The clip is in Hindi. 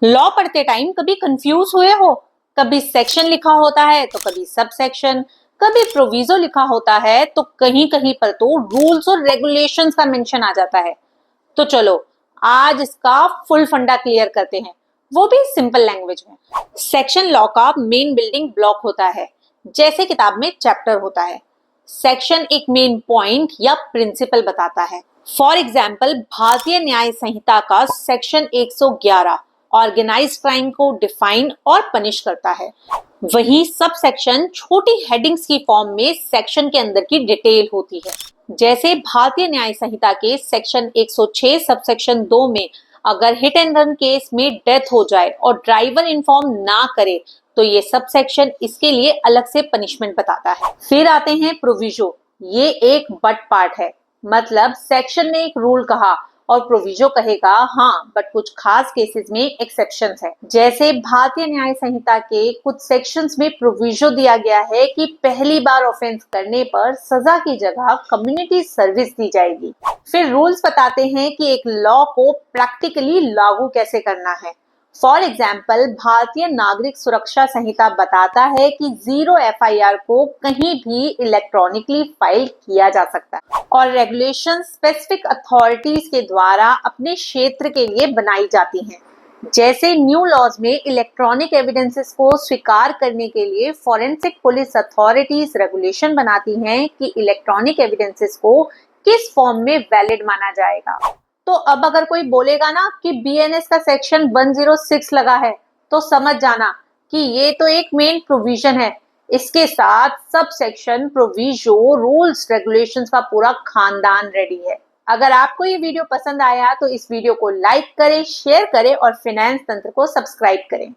लॉ पढ़ते टाइम कभी कंफ्यूज हुए हो? कभी सेक्शन लिखा होता है तो कभी सब सेक्शन, कभी प्रोविजो लिखा होता है तो कहीं कहीं पर तो रूल्स और रेगुलेशंस का मेंशन आ जाता है। तो चलो आज इसका फुल फंडा क्लियर करते हैं, वो भी सिंपल लैंग्वेज में। सेक्शन लॉ का मेन बिल्डिंग ब्लॉक होता है, जैसे किताब में चैप्टर होता है। सेक्शन एक मेन पॉइंट या प्रिंसिपल बताता है। फॉर एग्जाम्पल भारतीय न्याय संहिता का सेक्शन 111 ऑर्गेनाइज्ड क्राइम को डिफाइन और पनिश करता है। वही सब सेक्शन छोटी हेडिंग्स की फॉर्म में सेक्शन के अंदर की डिटेल होती है। जैसे भारतीय न्याय संहिता के सेक्शन 106 सब सेक्शन 2 में अगर हिट एंड रन केस में डेथ हो जाए और ड्राइवर इन्फॉर्म ना करे तो ये सब सेक्शन इसके लिए अलग से पनिशमेंट बताता है। फिर आते हैं प्रोविजो। ये एक बट पार्ट है, मतलब सेक्शन ने एक रूल कहा और प्रोविजो कहेगा हाँ बट कुछ खास केसेस में एक्सेप्शंस है। जैसे भारतीय न्याय संहिता के कुछ सेक्शंस में प्रोविजो दिया गया है कि पहली बार ऑफेंस करने पर सजा की जगह कम्युनिटी सर्विस दी जाएगी। फिर रूल्स बताते हैं कि एक लॉ को प्रैक्टिकली लागू कैसे करना है। फॉर एग्जाम्पल भारतीय नागरिक सुरक्षा संहिता बताता है कि 0 एफआईआर को कहीं भी इलेक्ट्रॉनिकली फाइल किया जा सकता है और रेगुलेशन स्पेसिफिक अथॉरिटीज के द्वारा अपने क्षेत्र के लिए बनाई जाती हैं। जैसे न्यू लॉज में इलेक्ट्रॉनिक एविडेंसेस को स्वीकार करने के लिए फॉरेंसिक पुलिस अथॉरिटीज रेगुलेशन बनाती हैं कि इलेक्ट्रॉनिक एविडेंसेस को किस फॉर्म में वैलिड माना जाएगा। तो अब अगर कोई बोलेगा ना कि बीएनएस का सेक्शन 106 लगा है तो समझ जाना कि ये तो एक मेन प्रोविजन है। इसके साथ sub section, proviso, rules, regulations का पूरा खानदान रेडी है। अगर आपको ये वीडियो पसंद आया तो इस वीडियो को लाइक करें, शेयर करें और फाइनेंस तंत्र को सब्सक्राइब करें।